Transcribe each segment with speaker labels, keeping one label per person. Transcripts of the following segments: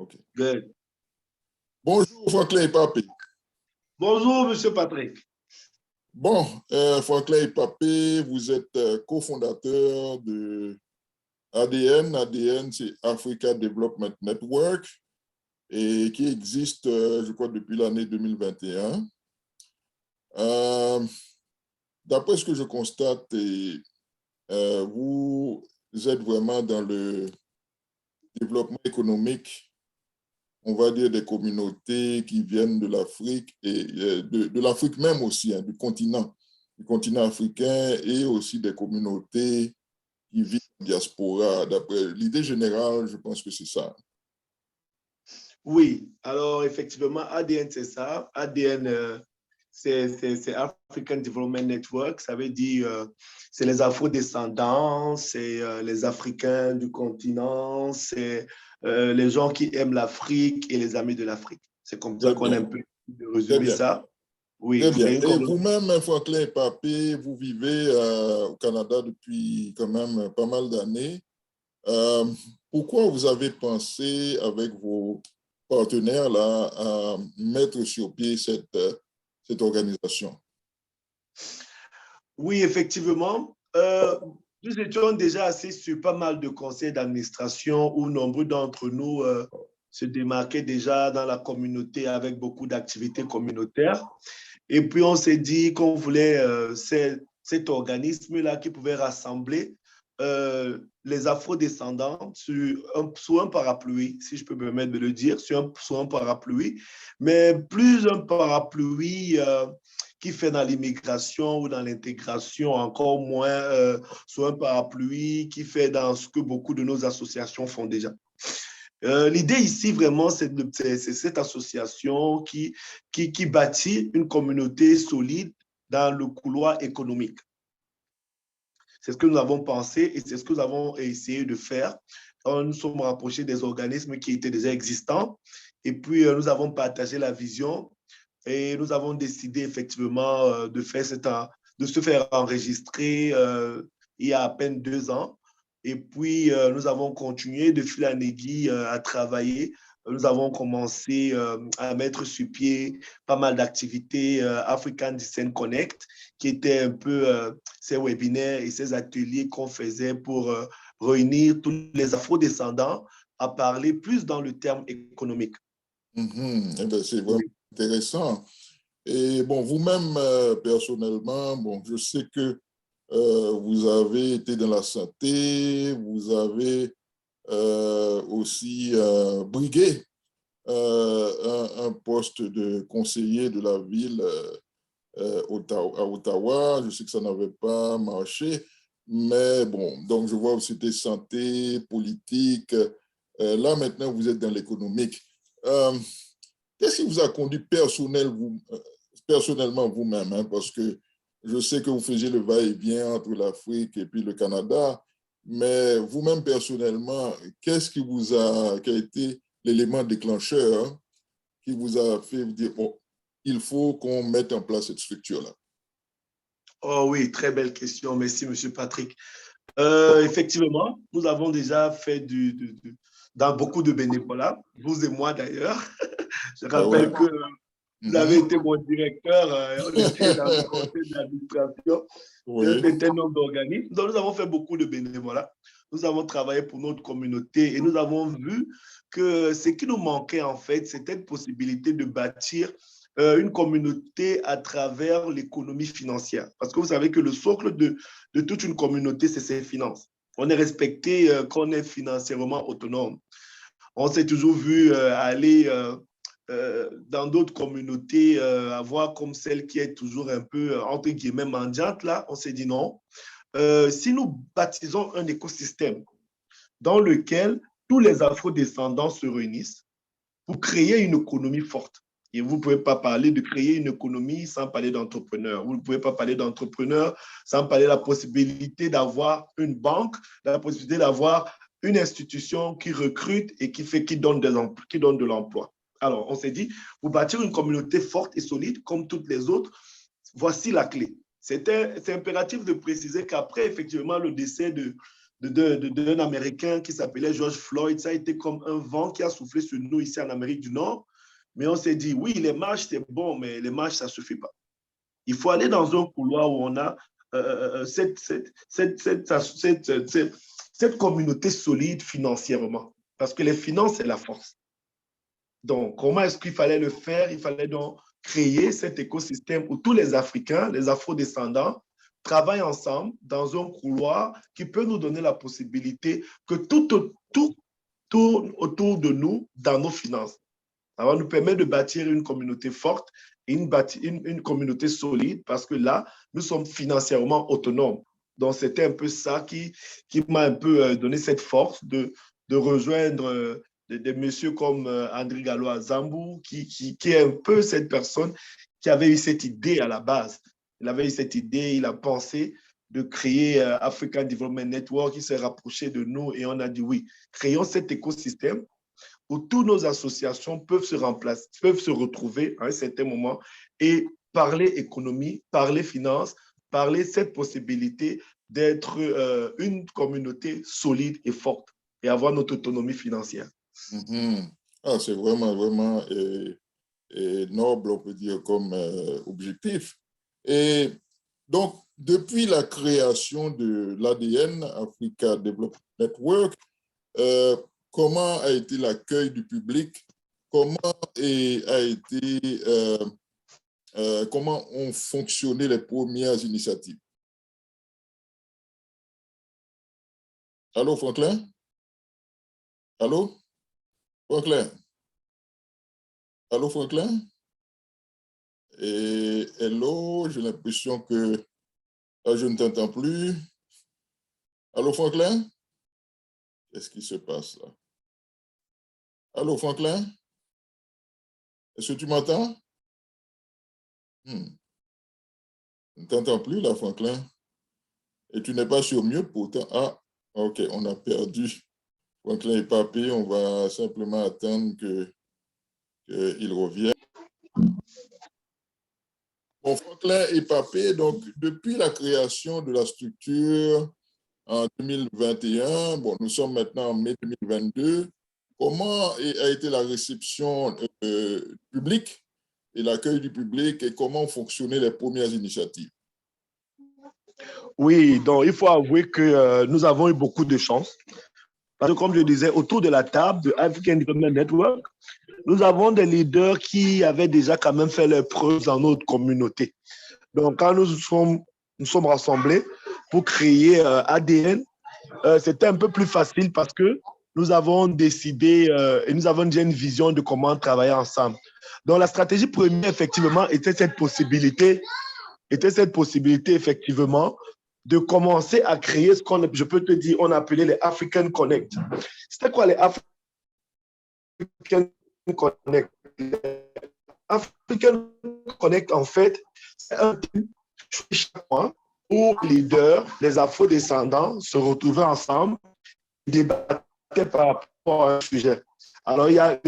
Speaker 1: OK.
Speaker 2: Good.
Speaker 1: Bonjour, Franklin Papé.
Speaker 2: Bonjour, Monsieur Patrick.
Speaker 1: Bon, Franklin Papé, vous êtes cofondateur de ADN. ADN, c'est Africa Development Network, et qui existe, je crois, depuis l'année 2021. D'après ce que je constate, vous êtes vraiment dans le développement économique, on va dire, des communautés qui viennent de l'Afrique et de l'Afrique même aussi, hein, du continent africain, et aussi des communautés qui vivent en diaspora. D'après l'idée générale, je pense que c'est ça.
Speaker 2: Oui, alors effectivement, ADN, c'est ça. ADN, c'est African Development Network. Ça veut dire, c'est les Afro-descendants, c'est les Africains du continent, c'est les gens qui aiment l'Afrique et les amis de l'Afrique. C'est comme ça
Speaker 1: Très
Speaker 2: qu'on a un
Speaker 1: bien,
Speaker 2: peu de
Speaker 1: très
Speaker 2: résumer
Speaker 1: bien.
Speaker 2: ça. Oui,
Speaker 1: Très bien.
Speaker 2: c'est une
Speaker 1: Et
Speaker 2: communauté.
Speaker 1: vous-même, Franklin Papé, vous vivez au Canada depuis quand même pas mal d'années. Pourquoi vous avez pensé, avec vos partenaires là, à mettre sur pied cette organisation?
Speaker 2: Oui, effectivement. Nous étions déjà assis sur pas mal de conseils d'administration où nombreux d'entre nous se démarquaient déjà dans la communauté avec beaucoup d'activités communautaires. Et puis, on s'est dit qu'on voulait cet organisme-là qui pouvait rassembler les afro-descendants sous un parapluie, si je peux me permettre de le dire, sous un parapluie, mais plus un parapluie qui fait dans l'immigration ou dans l'intégration, encore moins sous un parapluie qui fait dans ce que beaucoup de nos associations font déjà. L'idée ici, vraiment, c'est cette association qui bâtit une communauté solide dans le couloir économique. C'est ce que nous avons pensé et c'est ce que nous avons essayé de faire. Nous nous sommes rapprochés des organismes qui étaient déjà existants et puis nous avons partagé la vision et nous avons décidé effectivement de se faire enregistrer il y a à peine 2 ans. Et puis, nous avons continué de fil en aiguille à travailler. Nous avons commencé à mettre sur pied pas mal d'activités African Descent Connect, qui étaient un peu ces webinaires et ces ateliers qu'on faisait pour réunir tous les afro-descendants à parler plus dans le terme économique.
Speaker 1: Eh bien, c'est vraiment intéressant. Et bon, vous-même, personnellement, bon, je sais que vous avez été dans la santé, vous avez aussi brigué un poste de conseiller de la ville à Ottawa. Je sais que ça n'avait pas marché, mais bon, donc je vois que c'était santé, politique. Là, maintenant, vous êtes dans l'économique. Qu'est-ce qui vous a conduit personnellement vous-même, hein, parce que je sais que vous faisiez le va-et-vient entre l'Afrique et puis le Canada, mais vous-même personnellement, quel a été l'élément déclencheur, hein, qui vous a fait vous dire, bon, il faut qu'on mette en place cette structure-là?
Speaker 2: Oh oui, très belle question. Merci, Monsieur Patrick. Effectivement, nous avons déjà fait dans beaucoup de bénévolat, vous et moi d'ailleurs. Je
Speaker 1: Ah ouais.
Speaker 2: rappelle que vous avez été mon directeur, on était dans le conseil d'administration d'un certain nombre d'organismes. Donc, nous avons fait beaucoup de bénévolat. Nous avons travaillé pour notre communauté et nous avons vu que ce qui nous manquait, en fait, c'était une possibilité de bâtir une communauté à travers l'économie financière. Parce que vous savez que le socle de toute une communauté, c'est ses finances. On est respecté quand on est financièrement autonome. On s'est toujours vu aller dans d'autres communautés, avoir comme celle qui est toujours un peu, entre guillemets, mendiante, là, on s'est dit non. Si nous baptisons un écosystème dans lequel tous les afro-descendants se réunissent pour créer une économie forte, et vous ne pouvez pas parler de créer une économie sans parler d'entrepreneurs. Vous ne pouvez pas parler d'entrepreneurs sans parler de la possibilité d'avoir une banque, de la possibilité d'avoir une institution qui recrute et qui donne de l'emploi. Alors, on s'est dit, pour bâtir une communauté forte et solide comme toutes les autres, voici la clé. C'est impératif de préciser qu'après, effectivement, le décès de d'un Américain qui s'appelait George Floyd. Ça a été comme un vent qui a soufflé sur nous ici en Amérique du Nord. Mais on s'est dit, oui, les marches, c'est bon, mais les marches, ça ne suffit pas. Il faut aller dans un couloir où on a cette communauté solide financièrement. Parce que les finances, c'est la force. Donc, comment est-ce qu'il fallait le faire? Il fallait donc créer cet écosystème où tous les Africains, les Afro-descendants, travaillent ensemble dans un couloir qui peut nous donner la possibilité que tout tourne autour de nous dans nos finances. Ça va nous permettre de bâtir une communauté forte et une communauté solide parce que là, nous sommes financièrement autonomes. Donc, c'était un peu ça qui m'a un peu donné cette force de rejoindre des messieurs comme André Gallo-Zambou, qui est un peu cette personne qui avait eu cette idée à la base. Il avait eu cette idée, il a pensé de créer African Development Network, qui s'est rapproché de nous et on a dit oui, créons cet écosystème où toutes nos associations peuvent se remplacer, peuvent se retrouver à un certain moment et parler économie, parler finance, parler cette possibilité d'être une communauté solide et forte et avoir notre autonomie financière.
Speaker 1: Ah, c'est vraiment, vraiment noble, on peut dire, comme objectif. Et donc, depuis la création de l'ADN, Africa Development Network, comment a été l'accueil du public? Comment comment ont fonctionné les premières initiatives? Allô, Franklin? Allô? Franklin? Allô, Franklin? Et hello, j'ai l'impression que je ne t'entends plus. Allô, Franklin? Qu'est-ce qui se passe là? Allô, Franklin? Est-ce que tu m'entends? Je ne t'entends plus là, Franklin. Et tu n'es pas sur mieux pourtant. Ah, ok, on a perdu Franklin et Papé. On va simplement attendre qu'il revienne. Bon, Franklin et Papé, donc depuis la création de la structure en 2021, bon, nous sommes maintenant en mai 2022, comment a été la réception publique et l'accueil du public et comment ont fonctionné les premières initiatives?
Speaker 2: Oui, donc il faut avouer que nous avons eu beaucoup de chance. Parce que comme je disais, autour de la table de African Development Network, nous avons des leaders qui avaient déjà quand même fait leurs preuves dans notre communauté. Donc, quand nous sommes rassemblés pour créer ADN, c'était un peu plus facile parce que nous avons décidé et nous avons déjà une vision de comment travailler ensemble. Donc, la stratégie première, effectivement, était cette possibilité effectivement, de commencer à créer ce qu'on, je peux te dire, on appelait les African Connect. C'était quoi les African Connect? Les African Connect, en fait, c'est un thème chaque mois où les leaders, les afro-descendants se retrouvaient ensemble et débattaient par rapport à un sujet. Alors, il y a...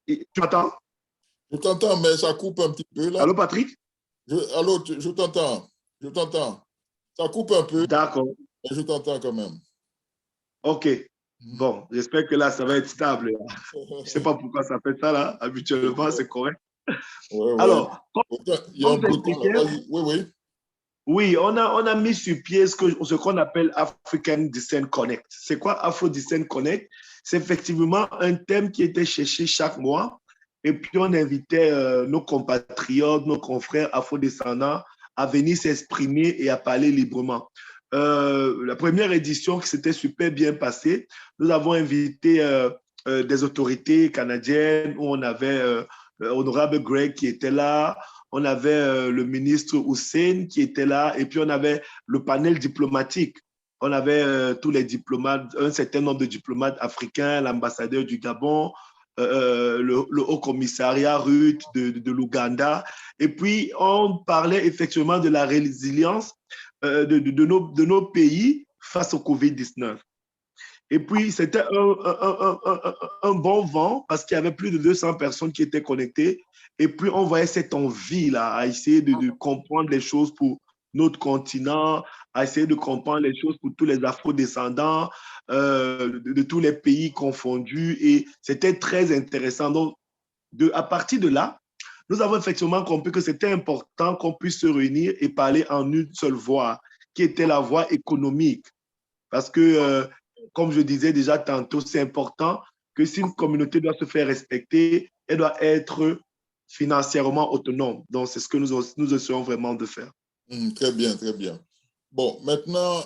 Speaker 2: tu m'entends?
Speaker 1: Je t'entends, mais ça coupe un petit peu là.
Speaker 2: Allô, Patrick?
Speaker 1: Allô, je t'entends. Je t'entends. Ça coupe un peu.
Speaker 2: D'accord.
Speaker 1: Mais je t'entends quand même.
Speaker 2: OK. Bon, j'espère que là, ça va être stable. Je ne sais pas pourquoi ça fait ça là. Habituellement, c'est correct.
Speaker 1: Ouais.
Speaker 2: Alors,
Speaker 1: Il y a un bruit là. Oui.
Speaker 2: Oui, on a mis sur pied ce qu'on appelle African Descent Connect. C'est quoi Afro Descent Connect? C'est effectivement un thème qui était cherché chaque mois. Et puis, on invitait nos compatriotes, nos confrères afro-descendants à venir s'exprimer et à parler librement. La première édition qui s'était super bien passée, nous avons invité des autorités canadiennes où on avait Honorable Greg qui était là, on avait le ministre Hussein qui était là, et puis on avait le panel diplomatique. On avait tous les diplomates, un certain nombre de diplomates africains, l'ambassadeur du Gabon, le haut commissariat Ruth de l'Ouganda. Et puis, on parlait effectivement de la résilience de nos pays face au COVID-19. Et puis, c'était un bon vent parce qu'il y avait plus de 200 personnes qui étaient connectées. Et puis, on voyait cette envie-là à essayer de comprendre les choses pour notre continent, à essayer de comprendre les choses pour tous les afro-descendants de tous les pays confondus. Et c'était très intéressant. Donc, à partir de là, nous avons effectivement compris que c'était important qu'on puisse se réunir et parler en une seule voix, qui était la voix économique. Parce que, comme je disais déjà tantôt, c'est important que si une communauté doit se faire respecter, elle doit être financièrement autonome. Donc, c'est ce que nous essayons vraiment de faire.
Speaker 1: Très bien, très bien. Bon, maintenant,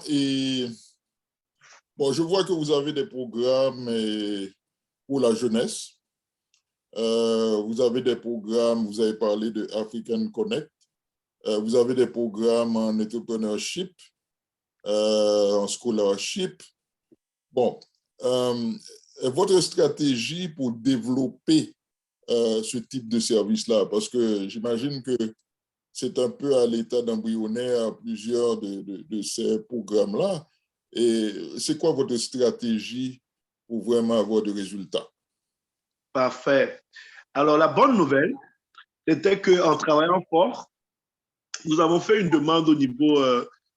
Speaker 1: bon, je vois que vous avez des programmes pour la jeunesse. Vous avez des programmes, vous avez parlé de African Connect. Vous avez des programmes en entrepreneurship, en scholarship. Bon, votre stratégie pour développer ce type de service-là, parce que j'imagine que c'est un peu à l'état d'embryonnaire à plusieurs de ces programmes-là. Et c'est quoi votre stratégie pour vraiment avoir des résultats?
Speaker 2: Parfait. Alors, la bonne nouvelle, c'était qu'en travaillant fort, nous avons fait une demande au niveau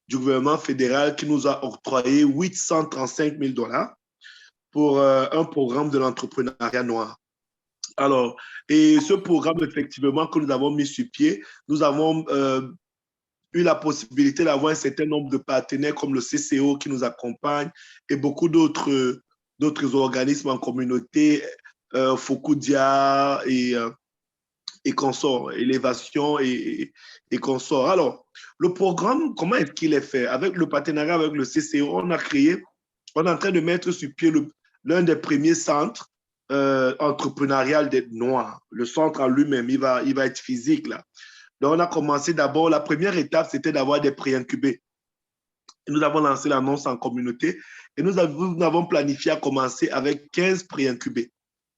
Speaker 2: du gouvernement fédéral qui nous a octroyé 835 000 $ pour un programme de l'entrepreneuriat noir. Alors, et ce programme, effectivement, que nous avons mis sur pied, nous avons eu la possibilité d'avoir un certain nombre de partenaires comme le CCO qui nous accompagne et beaucoup d'autres organismes en communauté, Fokoudia et consorts, élévation et consorts. Alors, le programme, comment est-ce qu'il est fait? Avec le partenariat avec le CCO, on est en train de mettre sur pied l'un des premiers centres entrepreneurial des Noirs. Le centre en lui-même, il va être physique là. Donc, on a commencé d'abord, la première étape, c'était d'avoir des pré-incubés. Nous avons lancé l'annonce en communauté et nous avons planifié à commencer avec 15 pré-incubés.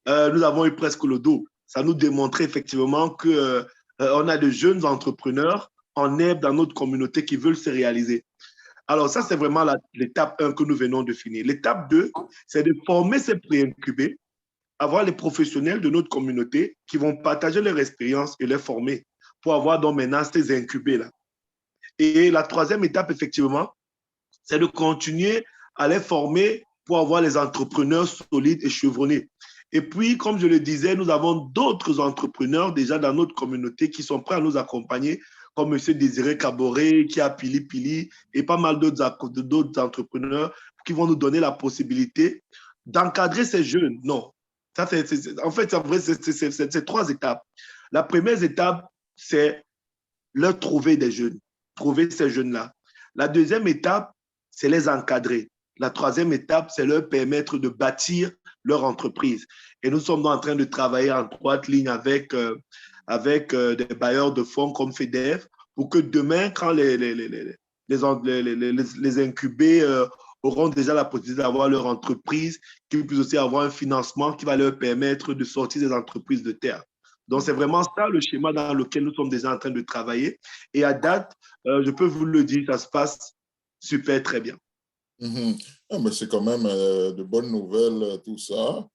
Speaker 2: Nous avons eu presque le double. Ça nous démontrait effectivement qu'on a de jeunes entrepreneurs en herbe dans notre communauté qui veulent se réaliser. Alors, ça, c'est vraiment l'étape 1 que nous venons de finir. L'étape 2, c'est de former ces pré-incubés, avoir les professionnels de notre communauté qui vont partager leur expérience et les former pour avoir donc maintenant ces incubés-là. Et la troisième étape, effectivement, c'est de continuer à les former pour avoir les entrepreneurs solides et chevronnés. Et puis, comme je le disais, nous avons d'autres entrepreneurs déjà dans notre communauté qui sont prêts à nous accompagner, comme M. Désiré Caboret, qui a Pili Pili, et pas mal d'autres entrepreneurs qui vont nous donner la possibilité d'encadrer ces jeunes. Non. Ça, en fait, c'est 3 étapes. La première étape, c'est leur trouver des jeunes, trouver ces jeunes-là. La deuxième étape, c'est les encadrer. La troisième étape, c'est leur permettre de bâtir leur entreprise. Et nous sommes en train de travailler en droite ligne avec des bailleurs de fonds comme FEDEF pour que demain, quand les incubés auront déjà la possibilité d'avoir leur entreprise, qu'ils puissent aussi avoir un financement qui va leur permettre de sortir des entreprises de terre. Donc, c'est vraiment ça le schéma dans lequel nous sommes déjà en train de travailler. Et à date, je peux vous le dire, ça se passe super très bien.
Speaker 1: Ah, mais c'est quand même de bonnes nouvelles, tout ça.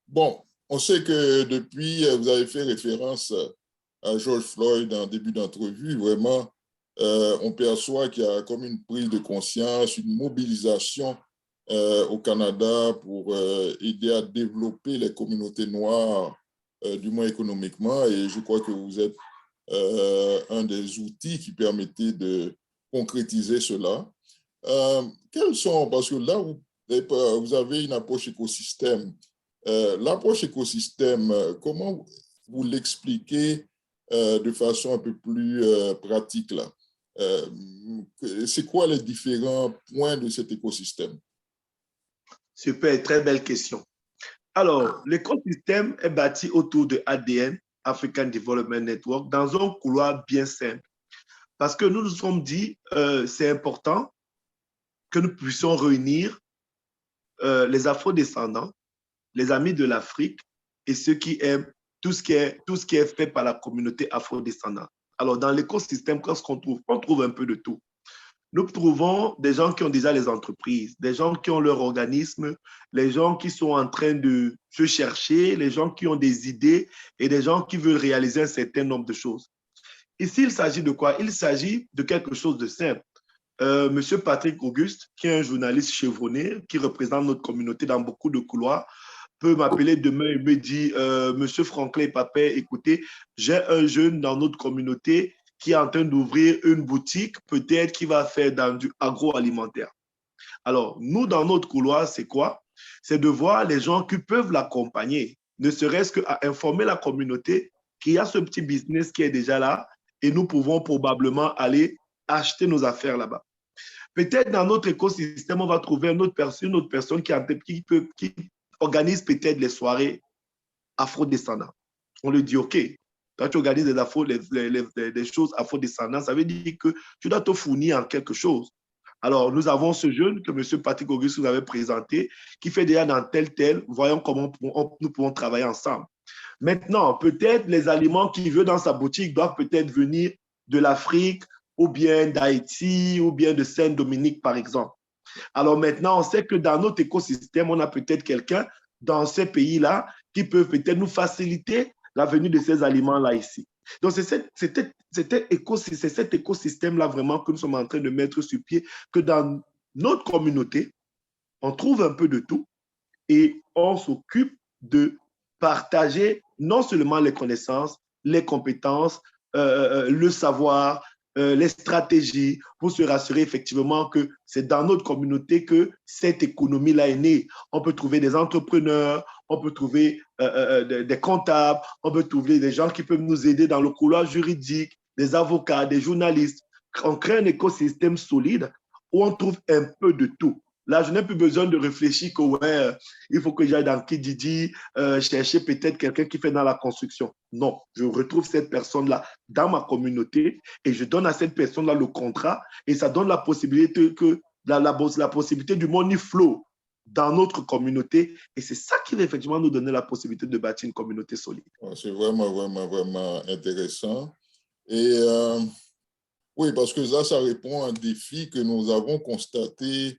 Speaker 1: Bon, on sait que depuis, vous avez fait référence à George Floyd en début d'entrevue. Vraiment, on perçoit qu'il y a comme une prise de conscience, une mobilisation au Canada pour aider à développer les communautés noires, du moins économiquement. Et je crois que vous êtes un des outils qui permettait de concrétiser cela. Quels sont, parce que là, vous avez une approche écosystème. L'approche écosystème, comment vous l'expliquez de façon un peu plus pratique là? C'est quoi les différents points de cet écosystème?
Speaker 2: Super, très belle question. Alors, l'écosystème est bâti autour de ADN, African Development Network, dans un couloir bien simple. Parce que nous nous sommes dit, c'est important que nous puissions réunir les afro-descendants, les amis de l'Afrique et ceux qui aiment tout ce qui est fait par la communauté afro-descendante. Alors, dans l'écosystème, qu'est-ce qu'on trouve? On trouve un peu de tout. Nous trouvons des gens qui ont déjà les entreprises, des gens qui ont leur organisme, les gens qui sont en train de se chercher, les gens qui ont des idées et des gens qui veulent réaliser un certain nombre de choses. Ici, il s'agit de quoi? Il s'agit de quelque chose de simple. Monsieur Patrick Auguste, qui est un journaliste chevronné, qui représente notre communauté dans beaucoup de couloirs, peut m'appeler demain et me dire, Monsieur Franklin Papet, écoutez, j'ai un jeune dans notre communauté qui est en train d'ouvrir une boutique, peut-être qui va faire dans du agroalimentaire. Alors, nous, dans notre couloir, c'est quoi? C'est de voir les gens qui peuvent l'accompagner, ne serait-ce qu'à informer la communauté qu'il y a ce petit business qui est déjà là et nous pouvons probablement aller acheter nos affaires là-bas. Peut-être dans notre écosystème, on va trouver une autre personne qui organise peut-être les soirées afro-descendantes. On lui dit, OK, quand tu organises des choses afro-descendantes, ça veut dire que tu dois te fournir en quelque chose. Alors, nous avons ce jeune que M. Patrick Auguste vous avait présenté, qui fait déjà dans tel, voyons comment nous pouvons travailler ensemble. Maintenant, peut-être les aliments qu'il veut dans sa boutique doivent peut-être venir de l'Afrique ou bien d'Haïti ou bien de Saint-Dominique, par exemple. Alors maintenant, on sait que dans notre écosystème, on a peut-être quelqu'un dans ces pays-là qui peut peut-être nous faciliter la venue de ces aliments-là ici. Donc, c'est cet écosystème-là vraiment que nous sommes en train de mettre sur pied, que dans notre communauté, on trouve un peu de tout et on s'occupe de partager non seulement les connaissances, les compétences, le savoir, les stratégies pour se rassurer effectivement que c'est dans notre communauté que cette économie-là est née. On peut trouver des entrepreneurs, on peut trouver des comptables, on peut trouver des gens qui peuvent nous aider dans le couloir juridique, des avocats, des journalistes. On crée un écosystème solide où on trouve un peu de tout. Là, je n'ai plus besoin de réfléchir que ouais, il faut que j'aille dans Kijiji chercher peut-être quelqu'un qui fait dans la construction. Non, je retrouve cette personne-là dans ma communauté et je donne à cette personne-là le contrat et ça donne la possibilité que la possibilité du money flow dans notre communauté et c'est ça qui va effectivement nous donner la possibilité de bâtir une communauté solide.
Speaker 1: C'est vraiment, vraiment, vraiment intéressant. Et oui, parce que là, ça répond à un défi que nous avons constaté,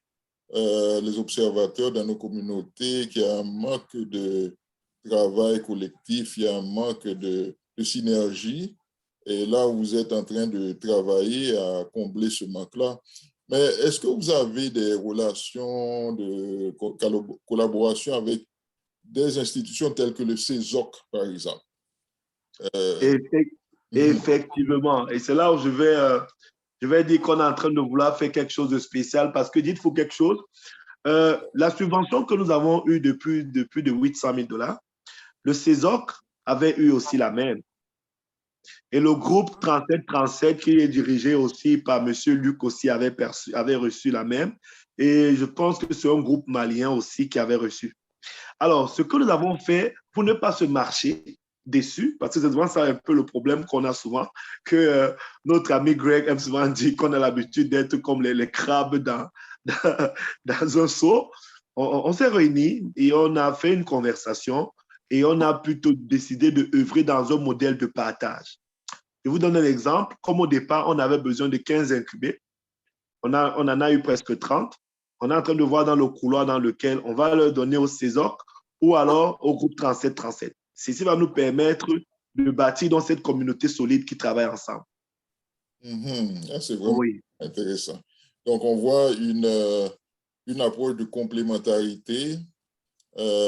Speaker 1: les observateurs dans nos communautés, qu'il y a un manque de travail collectif, il y a un manque de synergie. Et là, vous êtes en train de travailler à combler ce manque-là. Mais est-ce que vous avez des relations de collaboration avec des institutions telles que le CESOC, par exemple?
Speaker 2: Effectivement. Et c'est là où je vais dire qu'on est en train de vouloir faire quelque chose de spécial parce que dites-vous quelque chose. La subvention que nous avons eue depuis de 800 000 $, le CESOC avait eu aussi la même. Et le groupe 3737, qui est dirigé aussi par M. Luc, aussi avait reçu la même. Et je pense que c'est un groupe malien aussi qui avait reçu. Alors, ce que nous avons fait pour ne pas se marcher dessus, parce que c'est souvent ça un peu le problème qu'on a souvent, que notre ami Greg aime souvent dire qu'on a l'habitude d'être comme les crabes dans un seau. On s'est réunis et on a fait une conversation et on a plutôt décidé d'œuvrer dans un modèle de partage. Je vous donne un exemple. Comme au départ, on avait besoin de 15 incubés. On en a eu presque 30. On est en train de voir dans le couloir dans lequel on va leur donner au CESOC ou alors au groupe 3737. Ceci va nous permettre de bâtir dans cette communauté solide qui travaille ensemble.
Speaker 1: C'est vraiment intéressant. Donc, on voit une approche de complémentarité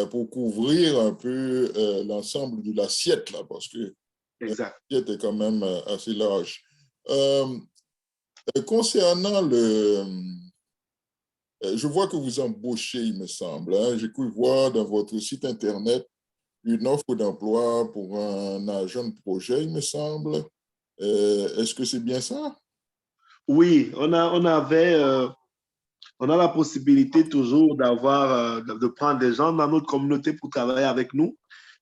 Speaker 1: pour couvrir un peu l'ensemble de l'assiette, là, parce que l'assiette est quand même assez large. Concernant je vois que vous embauchez, il me semble. Hein. J'ai cru voir dans votre site Internet une offre d'emploi pour un agent de projet, il me semble. Est-ce que c'est bien ça?
Speaker 2: Oui, on a la possibilité toujours de prendre des gens dans notre communauté pour travailler avec nous.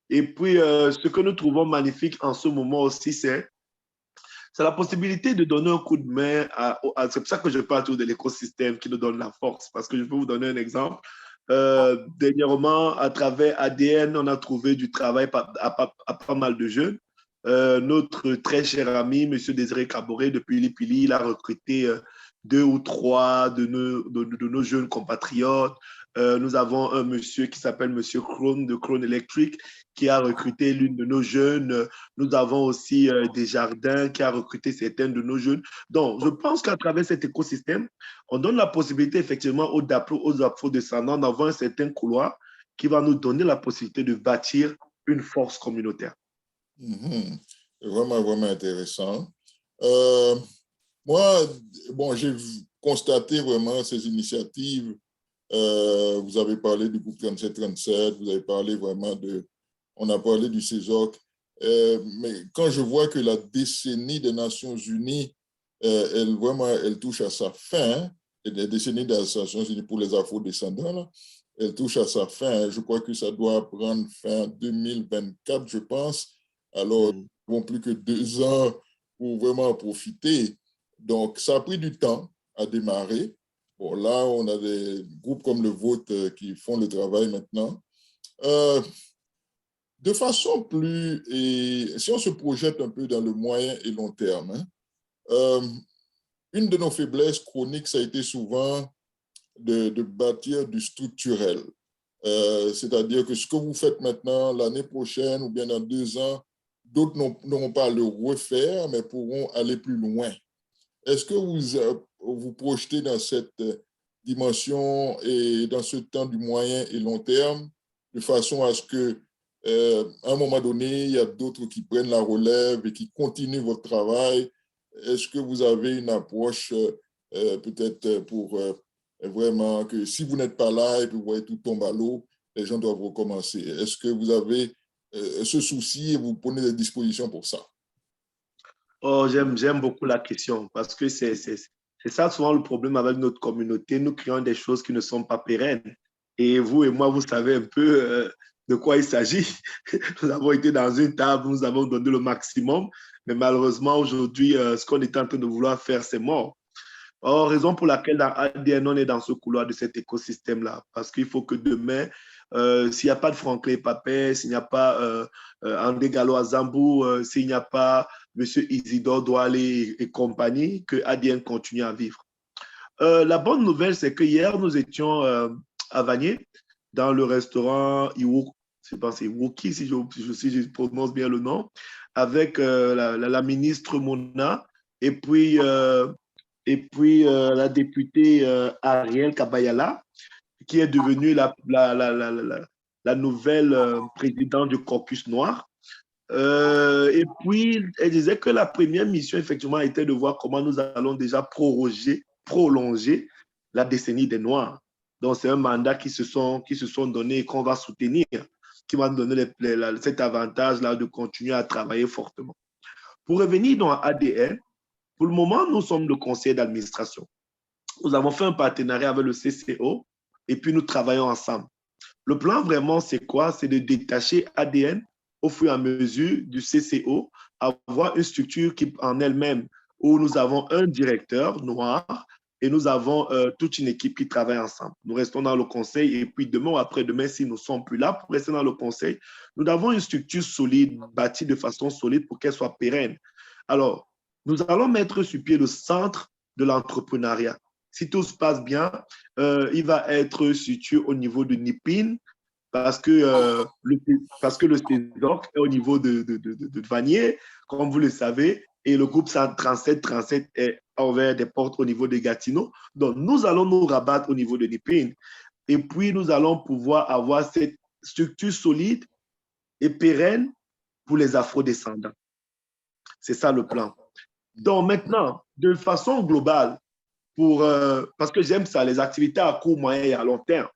Speaker 2: Et puis, ce que nous trouvons magnifique en ce moment aussi, c'est la possibilité de donner un coup de main c'est pour ça que je parle toujours de l'écosystème qui nous donne la force, parce que je peux vous donner un exemple. Dernièrement, à travers ADN, on a trouvé du travail à pas mal de jeunes. Notre très cher ami, M. Désiré Caboret, de Pili Pili, il a recruté 2 ou 3 de nos jeunes compatriotes. Nous avons un monsieur qui s'appelle Monsieur Krone de Krone Electric qui a recruté l'une de nos jeunes. Nous avons aussi Desjardins qui a recruté certains de nos jeunes. Donc, je pense qu'à travers cet écosystème, on donne la possibilité effectivement aux afro-descendants d'avoir un certain couloir qui va nous donner la possibilité de bâtir une force communautaire.
Speaker 1: Vraiment, vraiment intéressant. Moi, bon, j'ai constaté vraiment ces initiatives. Vous avez parlé du groupe 3737, vous avez parlé vraiment on a parlé du CESOC. Mais quand je vois que la décennie des Nations Unies, elle touche à sa fin, et la décennie des Nations Unies pour les afro-descendants, là, elle touche à sa fin. Je crois que ça doit prendre fin 2024, je pense. Alors, nous n'avons plus que 2 ans pour vraiment en profiter. Donc, ça a pris du temps à démarrer. Bon, là, on a des groupes comme le vôtre qui font le travail maintenant. De façon plus, et si on se projette un peu dans le moyen et long terme, une de nos faiblesses chroniques, ça a été souvent de bâtir du structurel. C'est-à-dire que ce que vous faites maintenant, l'année prochaine ou bien dans 2 ans, d'autres n'auront pas à le refaire, mais pourront aller plus loin. Est-ce que vous projetez dans cette dimension et dans ce temps du moyen et long terme, de façon à ce que, à un moment donné, il y a d'autres qui prennent la relève et qui continuent votre travail? Est-ce que vous avez une approche peut-être pour vraiment que si vous n'êtes pas là et que vous voyez tout tombe à l'eau, les gens doivent recommencer? Est-ce que vous avez ce souci et vous prenez des dispositions pour ça?
Speaker 2: Oh, j'aime beaucoup la question parce que c'est ça souvent le problème avec notre communauté. Nous créons des choses qui ne sont pas pérennes. Et vous et moi, vous savez un peu de quoi il s'agit. Nous avons été dans une table, nous avons donné le maximum, mais malheureusement, aujourd'hui, ce qu'on est en train de vouloir faire, c'est mort. Or, raison pour laquelle dans ADN, on est dans ce couloir de cet écosystème-là, parce qu'il faut que demain, s'il n'y a pas de Franklin Papin, s'il n'y a pas André Gallo à Zambou, s'il n'y a pas M. Isidore Douale et compagnie, que ADN continue à vivre. La bonne nouvelle, c'est que hier, nous étions à Vanier, dans le restaurant Iwoki, je pense Iwoki, si je prononce bien le nom, avec la ministre Mona, et puis la députée Ariel Kabayala, qui est devenue la nouvelle présidente du Caucus Noir. Et puis, elle disait que la première mission, effectivement, était de voir comment nous allons déjà prolonger la décennie des Noirs. Donc, c'est un mandat qui se sont donnés et qu'on va soutenir, qui va nous donner cet avantage-là de continuer à travailler fortement. Pour revenir dans ADN, pour le moment, nous sommes le conseil d'administration. Nous avons fait un partenariat avec le CCO et puis nous travaillons ensemble. Le plan vraiment, c'est quoi? C'est de détacher ADN au fur et à mesure du CCO, avoir une structure qui en elle-même, où nous avons un directeur noir et nous avons toute une équipe qui travaille ensemble. Nous restons dans le conseil et puis demain ou après-demain, si nous ne sommes plus là pour rester dans le conseil, nous avons une structure solide, bâtie de façon solide pour qu'elle soit pérenne. Alors, nous allons mettre sur pied le centre de l'entrepreneuriat. Si tout se passe bien, il va être situé au niveau de Nipin parce que le CESOC est au niveau de Vanier, comme vous le savez, et le groupe 3737 est ouvert des portes au niveau de Gatineau. Donc, nous allons nous rabattre au niveau de Nipin. Et puis, nous allons pouvoir avoir cette structure solide et pérenne pour les afro-descendants. C'est ça le plan. Donc maintenant, de façon globale, parce que j'aime ça, les activités à court, moyen et à long terme,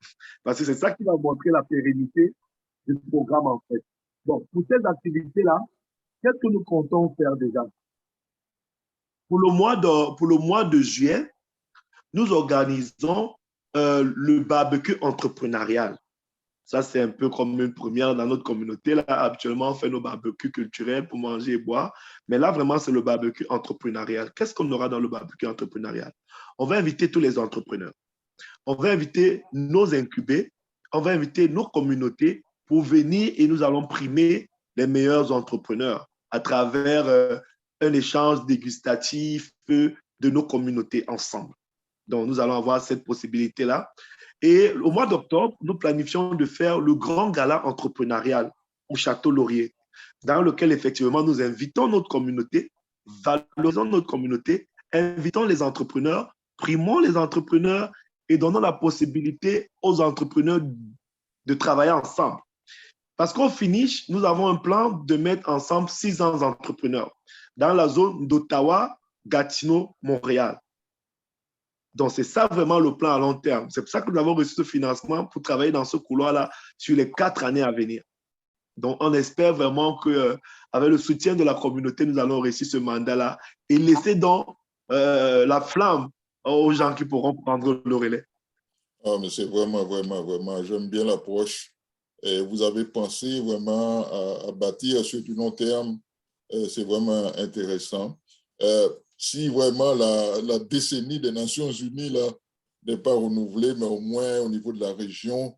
Speaker 2: parce que c'est ça qui va montrer la pérennité du programme en fait. Bon, pour ces activités-là, qu'est-ce que nous comptons faire déjà? Pour le mois de juillet, nous organisons le barbecue entrepreneurial. Ça, c'est un peu comme une première dans notre communauté. Là, habituellement, on fait nos barbecues culturels pour manger et boire. Mais là, vraiment, c'est le barbecue entrepreneurial. Qu'est-ce qu'on aura dans le barbecue entrepreneurial? On va inviter tous les entrepreneurs. On va inviter nos incubés. On va inviter nos communautés pour venir et nous allons primer les meilleurs entrepreneurs à travers un échange dégustatif de nos communautés ensemble. Donc, nous allons avoir cette possibilité-là. Et au mois d'octobre, nous planifions de faire le grand gala entrepreneurial au Château Laurier, dans lequel effectivement nous invitons notre communauté, valorisons notre communauté, invitons les entrepreneurs, primons les entrepreneurs et donnons la possibilité aux entrepreneurs de travailler ensemble. Parce qu'au finish, nous avons un plan de mettre ensemble 600 entrepreneurs dans la zone d'Ottawa, Gatineau, Montréal. Donc, c'est ça vraiment le plan à long terme. C'est pour ça que nous avons reçu ce financement pour travailler dans ce couloir-là sur les 4 années à venir. Donc, on espère vraiment qu'avec le soutien de la communauté, nous allons réussir ce mandat-là et laisser donc la flamme aux gens qui pourront prendre le relais.
Speaker 1: Ah, mais c'est vraiment, j'aime bien l'approche. Vous avez pensé vraiment à bâtir sur du long terme. C'est vraiment intéressant. Si vraiment la décennie des Nations Unies là n'est pas renouvelée, mais au moins au niveau de la région,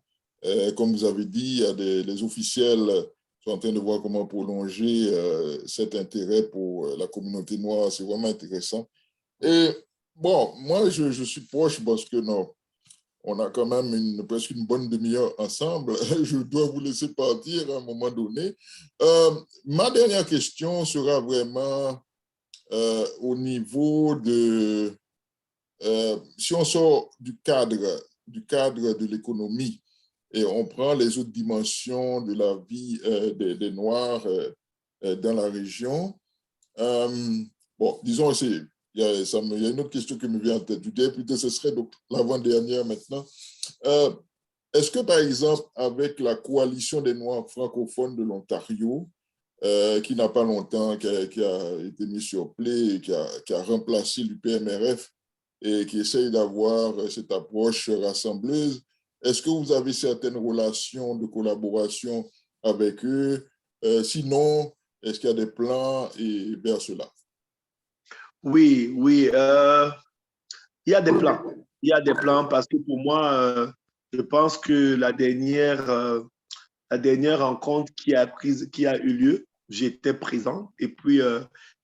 Speaker 1: comme vous avez dit, il y a les officiels sont en train de voir comment prolonger cet intérêt pour la communauté noire. C'est vraiment intéressant. Et bon, moi, je suis proche parce que non, on a quand même presque une bonne demi-heure ensemble. Je dois vous laisser partir à un moment donné. Ma dernière question sera vraiment au niveau de, si on sort du cadre de l'économie et on prend les autres dimensions de la vie des Noirs dans la région, bon, disons, il y a une autre question qui me vient en tête. Je dirais plutôt ce serait donc l'avant-dernière maintenant. Est-ce que, par exemple, avec la coalition des Noirs francophones de l'Ontario, qui n'a pas longtemps, qui a été mis sur pied et qui a remplacé l'UPMRF et qui essaye d'avoir cette approche rassembleuse, est-ce que vous avez certaines relations de collaboration avec eux? Sinon, est-ce qu'il y a des plans vers cela?
Speaker 2: Oui, il y a des plans. Il y a des plans parce que pour moi, je pense que la dernière rencontre qui a eu lieu, j'étais présent. Et puis,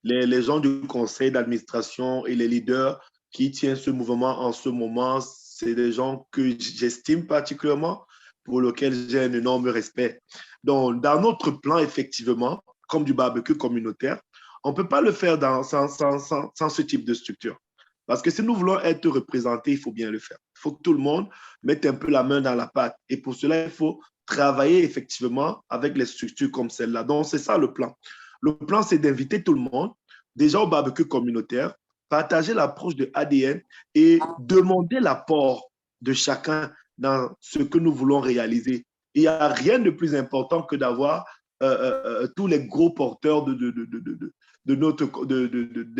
Speaker 2: les gens du conseil d'administration et les leaders qui tiennent ce mouvement en ce moment, c'est des gens que j'estime particulièrement, pour lesquels j'ai un énorme respect. Donc, dans notre plan, effectivement, comme du barbecue communautaire, on ne peut pas le faire sans ce type de structure. Parce que si nous voulons être représentés, il faut bien le faire. Il faut que tout le monde mette un peu la main dans la pâte. Et pour cela, il faut travailler effectivement avec les structures comme celle-là. Donc, c'est ça le plan. Le plan, c'est d'inviter tout le monde, déjà au barbecue communautaire, partager l'approche de ADN et demander l'apport de chacun dans ce que nous voulons réaliser. Il n'y a rien de plus important que d'avoir tous les gros porteurs de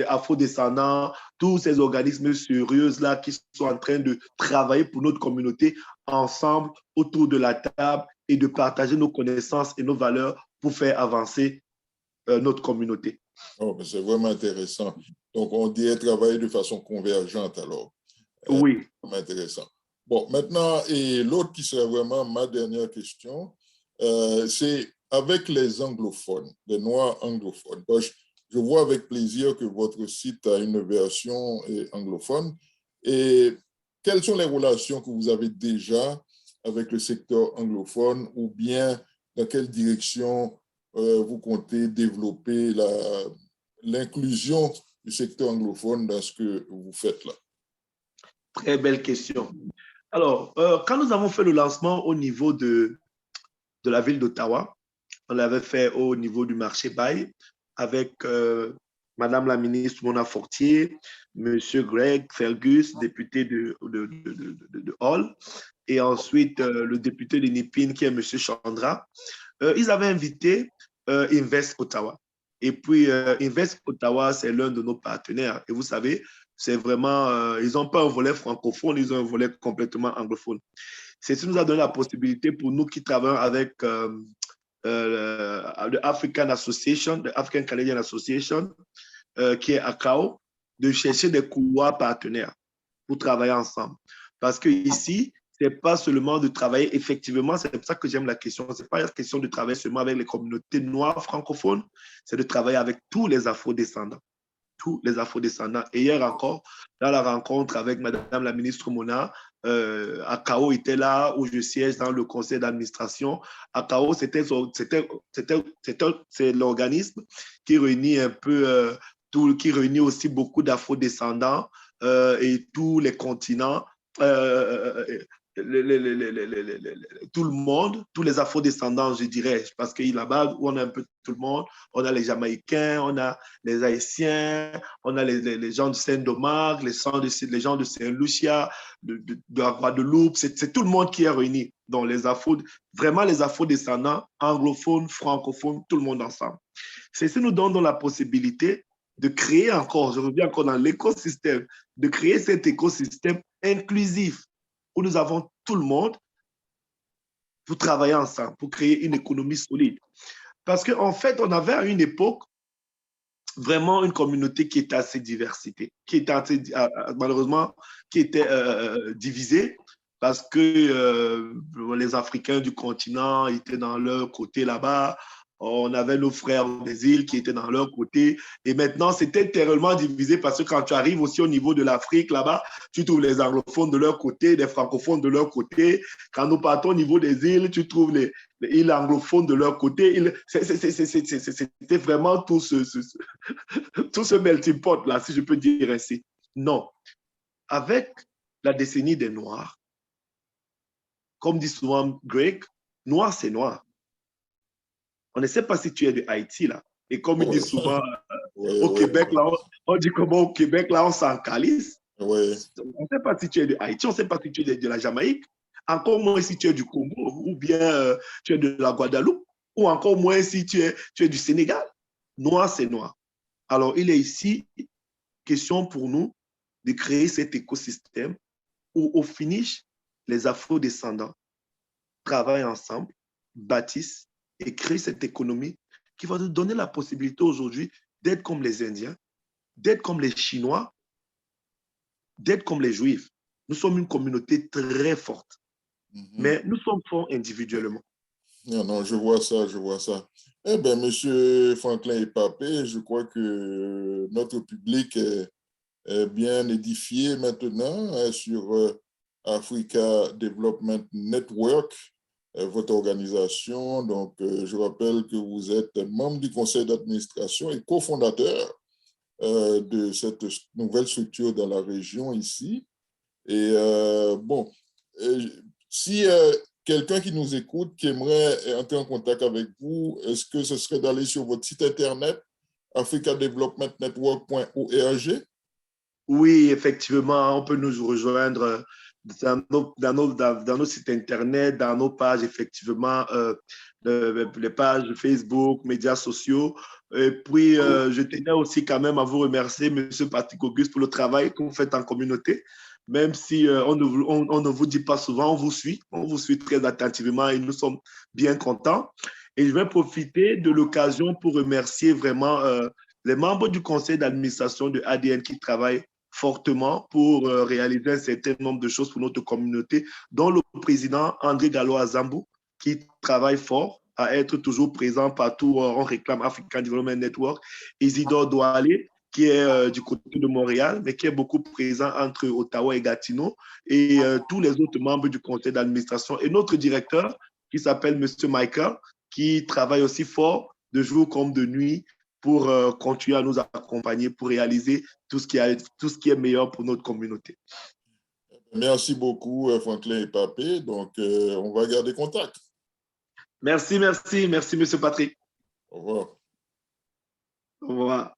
Speaker 2: afro-descendants, tous ces organismes sérieux là qui sont en train de travailler pour notre communauté ensemble autour de la table et de partager nos connaissances et nos valeurs pour faire avancer notre communauté.
Speaker 1: Oh, c'est vraiment intéressant. Donc, on dirait travailler de façon convergente alors.
Speaker 2: Oui.
Speaker 1: Vraiment intéressant. Bon, maintenant, et l'autre qui serait vraiment ma dernière question, c'est avec les anglophones, les Noirs anglophones. Je vois avec plaisir que votre site a une version anglophone. Et quelles sont les relations que vous avez déjà avec le secteur anglophone ou bien dans quelle direction vous comptez développer l'inclusion du secteur anglophone dans ce que vous faites là?
Speaker 2: Très belle question. Alors, quand nous avons fait le lancement au niveau de la ville d'Ottawa, on l'avait fait au niveau du marché Baye avec Madame la ministre Mona Fortier, Monsieur Greg Fergus, député de Hall, et ensuite le député de Nipin qui est Monsieur Chandra. Ils avaient invité Invest Ottawa. Et puis, Invest Ottawa, c'est l'un de nos partenaires. Et vous savez, c'est vraiment, ils n'ont pas un volet francophone, ils ont un volet complètement anglophone. C'est ce qui nous a donné la possibilité pour nous qui travaillons avec the African Association, the African Canadian Association, qui est à CAO, de chercher des couloirs partenaires pour travailler ensemble. Parce que ici, ce n'est pas seulement de travailler effectivement, c'est pour ça que j'aime la question, ce n'est pas une question de travailler seulement avec les communautés noires francophones, c'est de travailler avec tous les afro-descendants. Tous les afro-descendants. Et hier encore, dans la rencontre avec Madame la ministre Mona, ACAO était là, où je siège dans le conseil d'administration. ACAO, c'est l'organisme qui réunit un peu qui réunit aussi beaucoup d'afro-descendants et tous les continents, tout le monde, tous les afro-descendants, je dirais, parce que là-bas, on a un peu tout le monde, on a les Jamaïcains, on a les Haïtiens, on a les gens de Saint-Domingue, les gens de Saint-Lucia, de la Guadeloupe, c'est tout le monde qui est réuni. Donc, vraiment les afro-descendants, anglophones, francophones, tout le monde ensemble. Ceci nous donne la possibilité de créer encore, je reviens encore dans l'écosystème, de créer cet écosystème inclusif où nous avons tout le monde pour travailler ensemble, pour créer une économie solide. Parce qu'en fait, on avait à une époque vraiment une communauté qui était assez diversité, qui était assez, malheureusement, qui était divisée parce que les Africains du continent étaient dans leur côté là-bas, on avait nos frères des îles qui étaient dans leur côté, et maintenant c'était tellement divisé parce que quand tu arrives aussi au niveau de l'Afrique là-bas, tu trouves les anglophones de leur côté, les francophones de leur côté. Quand nous partons au niveau des îles, tu trouves les îles anglophones de leur côté. C'était vraiment tout ce melting pot là, si je peux dire ainsi. Non. Avec la décennie des Noirs, comme dit souvent Greg, noir c'est noir. On ne sait pas si tu es de Haïti, là. Et comme il dit souvent, au Québec, là, on dit comment au Québec, là, on s'en calisse. On ne sait pas si tu es de Haïti, on ne sait pas si tu es de la Jamaïque, encore moins si tu es du Congo, ou bien tu es de la Guadeloupe, ou encore moins si tu es du Sénégal. Noir, c'est noir. Alors, il est ici question pour nous de créer cet écosystème où, au finish, les afro-descendants travaillent ensemble, bâtissent et créent cette économie qui va nous donner la possibilité aujourd'hui d'être comme les Indiens, d'être comme les Chinois, d'être comme les Juifs. Nous sommes une communauté très forte, mais nous sommes forts individuellement.
Speaker 1: Non, je vois ça, je vois ça. Eh bien, Monsieur Franklin Epapé, je crois que notre public est bien édifié maintenant sur Africa Development Network, votre organisation. Donc, je rappelle que vous êtes membre du conseil d'administration et cofondateur de cette nouvelle structure dans la région ici. Et bon, si quelqu'un qui nous écoute, qui aimerait entrer en contact avec vous, est-ce que ce serait d'aller sur votre site internet africadevelopmentnetwork.org?
Speaker 2: Oui, effectivement, on peut nous rejoindre dans nos sites internet, dans nos pages, effectivement, les pages Facebook, médias sociaux. Et puis, je tenais aussi quand même à vous remercier, M. Patrick Auguste, pour le travail que vous faites en communauté. Même si on ne vous dit pas souvent, on vous suit très attentivement et nous sommes bien contents. Et je vais profiter de l'occasion pour remercier vraiment les membres du conseil d'administration de ADN qui travaillent fortement pour réaliser un certain nombre de choses pour notre communauté, dont le président André Gallo-Azambou, qui travaille fort à être toujours présent partout. On réclame African Development Network. Isidore Doualé, qui est du côté de Montréal, mais qui est beaucoup présent entre Ottawa et Gatineau, et tous les autres membres du conseil d'administration. Et notre directeur, qui s'appelle M. Michael, qui travaille aussi fort de jour comme de nuit pour continuer à nous accompagner, pour réaliser tout ce qui est meilleur pour notre communauté.
Speaker 1: Merci beaucoup, Franklin Epapé. Donc, on va garder contact.
Speaker 2: Merci, M. Patrick.
Speaker 1: Au revoir.
Speaker 2: Au revoir.